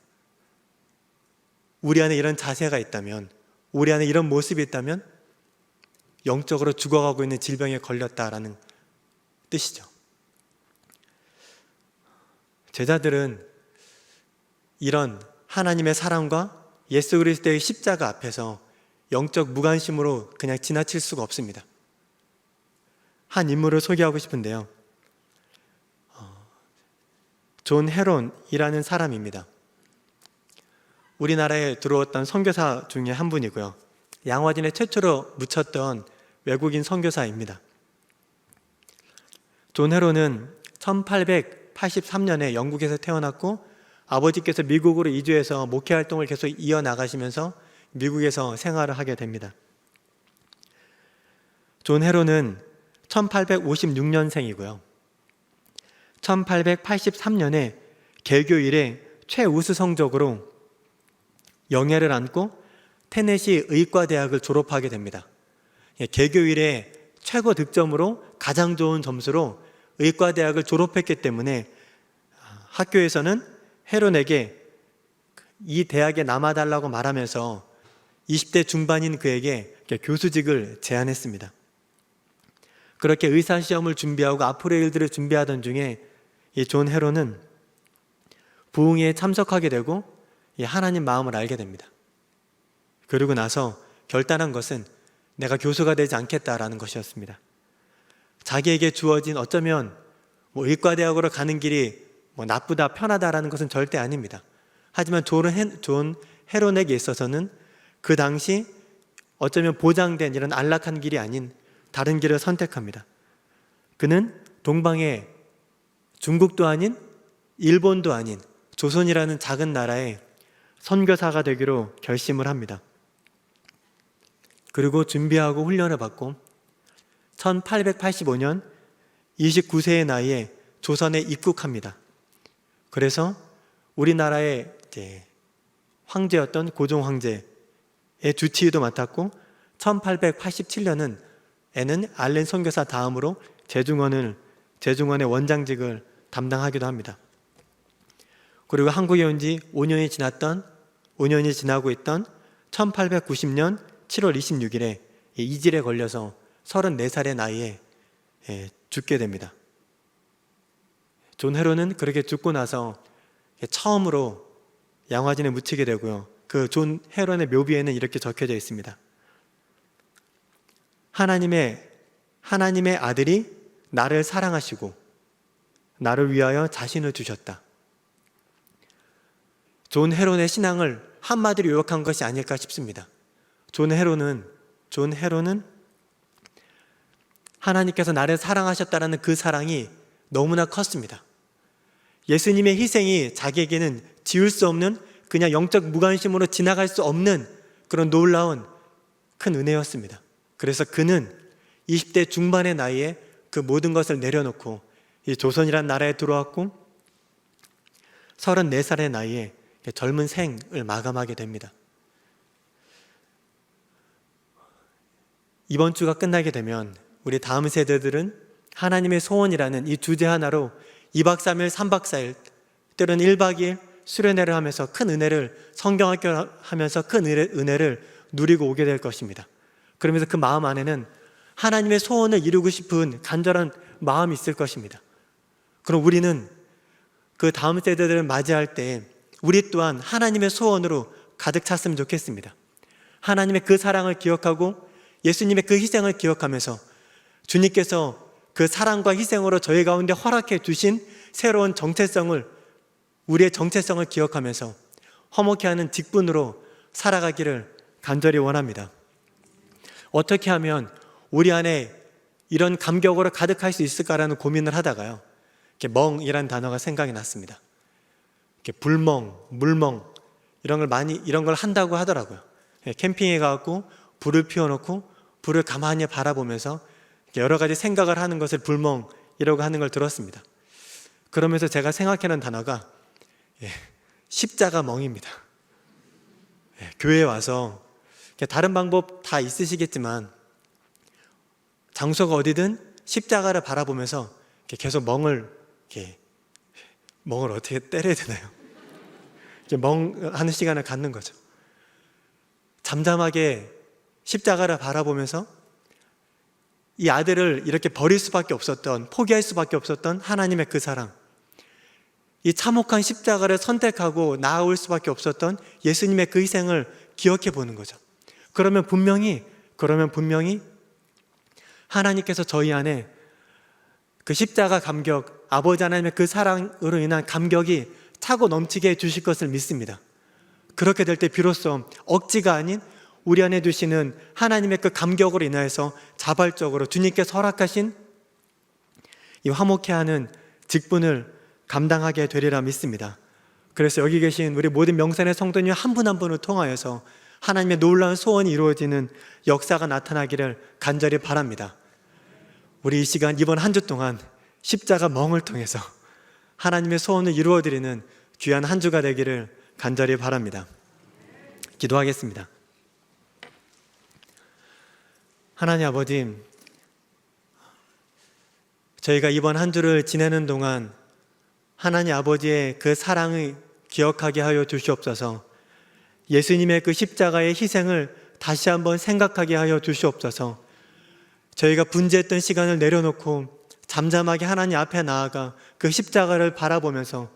우리 안에 이런 자세가 있다면, 우리 안에 이런 모습이 있다면 영적으로 죽어가고 있는 질병에 걸렸다라는 뜻이죠. 제자들은 이런 하나님의 사랑과 예수 그리스도의 십자가 앞에서 영적 무관심으로 그냥 지나칠 수가 없습니다. 한 인물을 소개하고 싶은데요. 존 헤론이라는 사람입니다. 우리나라에 들어왔던 선교사 중에 한 분이고요. 양화진에 최초로 묻혔던 외국인 선교사입니다. 존 헤론은 1883년에 영국에서 태어났고 아버지께서 미국으로 이주해서 목회 활동을 계속 이어나가시면서 미국에서 생활을 하게 됩니다. 존 헤론은 1856년생이고요. 1883년에 개교 이래 최우수 성적으로 영예를 안고 테네시 의과대학을 졸업하게 됩니다. 개교 이래 최고 득점으로 가장 좋은 점수로 의과대학을 졸업했기 때문에 학교에서는 헤론에게 이 대학에 남아달라고 말하면서 20대 중반인 그에게 교수직을 제안했습니다. 그렇게 의사시험을 준비하고 앞으로의 일들을 준비하던 중에 이 존 헤론은 부흥회에 참석하게 되고 하나님 마음을 알게 됩니다. 그리고 나서 결단한 것은 내가 교수가 되지 않겠다라는 것이었습니다. 자기에게 주어진, 어쩌면 의과대학으로 가는 길이 나쁘다, 편하다라는 것은 절대 아닙니다. 하지만 존 헤론에게 있어서는 그 당시 어쩌면 보장된 이런 안락한 길이 아닌 다른 길을 선택합니다. 그는 동방의 중국도 아닌 일본도 아닌 조선이라는 작은 나라의 선교사가 되기로 결심을 합니다. 그리고 준비하고 훈련을 받고 1885년 29세의 나이에 조선에 입국합니다. 그래서 우리나라의 황제였던 고종 황제의 주치의도 맡았고 1887년에는 알렌 선교사 다음으로 제중원의 원장직을 담당하기도 합니다. 그리고 한국에 온 지 5년이 지나고 있던 1890년 7월 26일에 이질에 걸려서 34살의 나이에 죽게 됩니다. 존 헤론은 그렇게 죽고 나서 처음으로 양화진에 묻히게 되고요. 그 존 헤론의 묘비에는 이렇게 적혀져 있습니다. 하나님의 아들이 나를 사랑하시고 나를 위하여 자신을 주셨다. 존 헤론의 신앙을 한마디로 요약한 것이 아닐까 싶습니다. 존 헤론은 하나님께서 나를 사랑하셨다는 그 사랑이 너무나 컸습니다. 예수님의 희생이 자기에게는 지울 수 없는 그냥 영적 무관심으로 지나갈 수 없는 그런 놀라운 큰 은혜였습니다. 그래서 그는 20대 중반의 나이에 그 모든 것을 내려놓고 이 조선이라는 나라에 들어왔고 34살의 나이에 젊은 생을 마감하게 됩니다. 이번 주가 끝나게 되면 우리 다음 세대들은 하나님의 소원이라는 이 주제 하나로 2박 3일, 3박 4일, 때로는 1박 2일 수련회를 하면서 큰 은혜를, 성경학교 하면서 큰 은혜를 누리고 오게 될 것입니다. 그러면서 그 마음 안에는 하나님의 소원을 이루고 싶은 간절한 마음이 있을 것입니다. 그럼 우리는 그 다음 세대들을 맞이할 때 우리 또한 하나님의 소원으로 가득 찼으면 좋겠습니다. 하나님의 그 사랑을 기억하고 예수님의 그 희생을 기억하면서 주님께서 그 사랑과 희생으로 저희 가운데 허락해 주신 새로운 정체성을, 우리의 정체성을 기억하면서 화목해 하는 직분으로 살아가기를 간절히 원합니다. 어떻게 하면 우리 안에 이런 감격으로 가득할 수 있을까라는 고민을 하다가요, 이렇게 멍이라는 단어가 생각이 났습니다. 이렇게 불멍, 물멍 이런 걸 한다고 하더라고요. 캠핑에 가고 불을 피워놓고 불을 가만히 바라보면서 여러 가지 생각을 하는 것을 불멍이라고 하는 걸 들었습니다. 그러면서 제가 생각하는 단어가 십자가 멍입니다. 교회에 와서 다른 방법 다 있으시겠지만 장소가 어디든 십자가를 바라보면서 계속 멍을 어떻게 때려야 되나요? 멍하는 시간을 갖는 거죠. 잠잠하게 십자가를 바라보면서 이 아들을 이렇게 버릴 수밖에 없었던, 포기할 수밖에 없었던 하나님의 그 사랑, 이 참혹한 십자가를 선택하고 나아올 수밖에 없었던 예수님의 그 희생을 기억해 보는 거죠. 그러면 분명히 하나님께서 저희 안에 그 십자가 감격, 아버지 하나님의 그 사랑으로 인한 감격이 차고 넘치게 해주실 것을 믿습니다. 그렇게 될 때 비로소 억지가 아닌 우리 안에 두시는 하나님의 그 감격으로 인하여서 자발적으로 주님께서 허락하신 이 화목해 하는 직분을 감당하게 되리라 믿습니다. 그래서 여기 계신 우리 모든 명산의 성도님 한 분 한 분을 통하여서 하나님의 놀라운 소원이 이루어지는 역사가 나타나기를 간절히 바랍니다. 우리 이 시간, 이번 한 주 동안 십자가 멍을 통해서 하나님의 소원을 이루어드리는 귀한 한 주가 되기를 간절히 바랍니다. 기도하겠습니다. 하나님 아버지, 저희가 이번 한 주를 지내는 동안 하나님 아버지의 그 사랑을 기억하게 하여 주시옵소서. 예수님의 그 십자가의 희생을 다시 한번 생각하게 하여 주시옵소서. 저희가 분주했던 시간을 내려놓고 잠잠하게 하나님 앞에 나아가 그 십자가를 바라보면서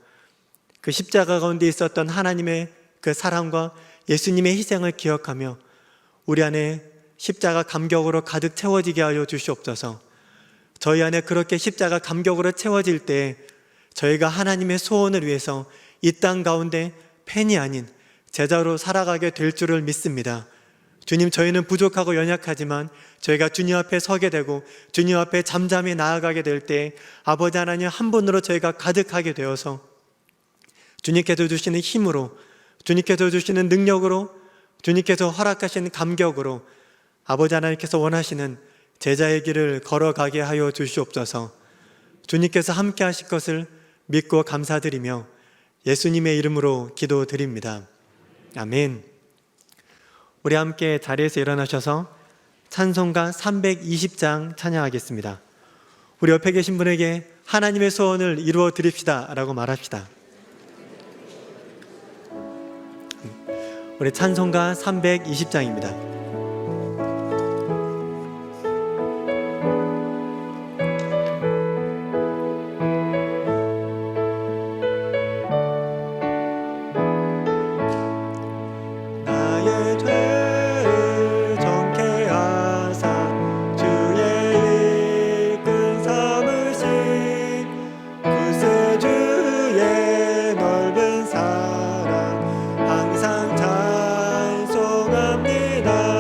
그 십자가 가운데 있었던 하나님의 그 사랑과 예수님의 희생을 기억하며 우리 안에 십자가 감격으로 가득 채워지게 하여 주시옵소서. 저희 안에 그렇게 십자가 감격으로 채워질 때 저희가 하나님의 소원을 위해서 이 땅 가운데 팬이 아닌 제자로 살아가게 될 줄을 믿습니다. 주님, 저희는 부족하고 연약하지만 저희가 주님 앞에 서게 되고 주님 앞에 잠잠히 나아가게 될 때 아버지 하나님 한 분으로 저희가 가득하게 되어서 주님께서 주시는 힘으로, 주님께서 주시는 능력으로, 주님께서 허락하신 감격으로 아버지 하나님께서 원하시는 제자의 길을 걸어가게 하여 주시옵소서. 주님께서 함께 하실 것을 믿고 감사드리며 예수님의 이름으로 기도드립니다. 아멘. 우리 함께 자리에서 일어나셔서 찬송가 320장 찬양하겠습니다. 우리 옆에 계신 분에게 하나님의 소원을 이루어 드립시다 라고 말합시다. 우리 찬송가 320장입니다. 찬송합니다.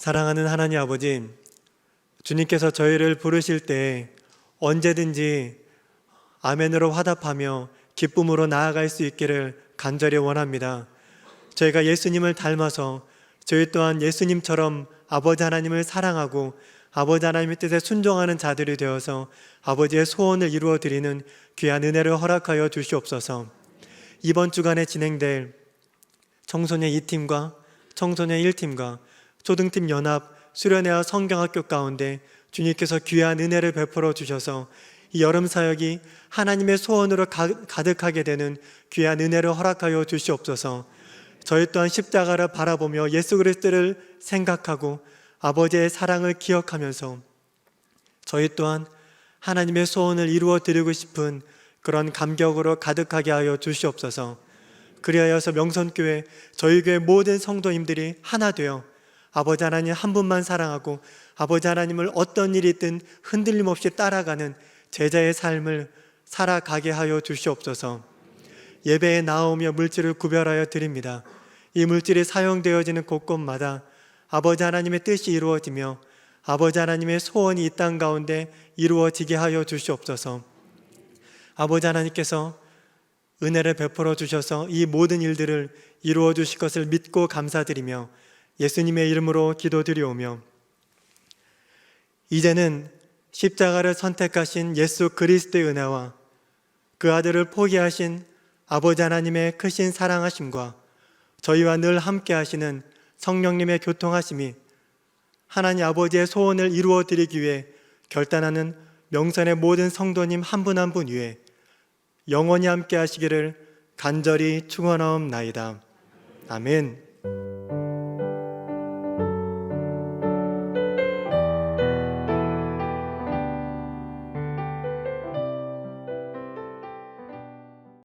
사랑하는 하나님 아버지, 주님께서 저희를 부르실 때 언제든지 아멘으로 화답하며 기쁨으로 나아갈 수 있기를 간절히 원합니다. 저희가 예수님을 닮아서 저희 또한 예수님처럼 아버지 하나님을 사랑하고 아버지 하나님의 뜻에 순종하는 자들이 되어서 아버지의 소원을 이루어 드리는 귀한 은혜를 허락하여 주시옵소서. 이번 주간에 진행될 청소년 2팀과 청소년 1팀과 초등팀 연합 수련회와 성경학교 가운데 주님께서 귀한 은혜를 베풀어 주셔서 이 여름 사역이 하나님의 소원으로 가득하게 되는 귀한 은혜를 허락하여 주시옵소서. 저희 또한 십자가를 바라보며 예수 그리스도를 생각하고 아버지의 사랑을 기억하면서 저희 또한 하나님의 소원을 이루어 드리고 싶은 그런 감격으로 가득하게 하여 주시옵소서. 그리하여서 명선교회 저희 교회 모든 성도님들이 하나 되어 아버지 하나님 한 분만 사랑하고 아버지 하나님을 어떤 일이 있든 흔들림 없이 따라가는 제자의 삶을 살아가게 하여 주시옵소서. 예배에 나오며 물질을 구별하여 드립니다. 이 물질이 사용되어지는 곳곳마다 아버지 하나님의 뜻이 이루어지며 아버지 하나님의 소원이 이 땅 가운데 이루어지게 하여 주시옵소서. 아버지 하나님께서 은혜를 베풀어 주셔서 이 모든 일들을 이루어 주실 것을 믿고 감사드리며 예수님의 이름으로 기도드리오며, 이제는 십자가를 선택하신 예수 그리스도의 은혜와 그 아들을 포기하신 아버지 하나님의 크신 사랑하심과 저희와 늘 함께 하시는 성령님의 교통하심이 하나님 아버지의 소원을 이루어 드리기 위해 결단하는 명선의 모든 성도님 한 분 한 분 위에 영원히 함께 하시기를 간절히 축원하옵나이다. 아멘.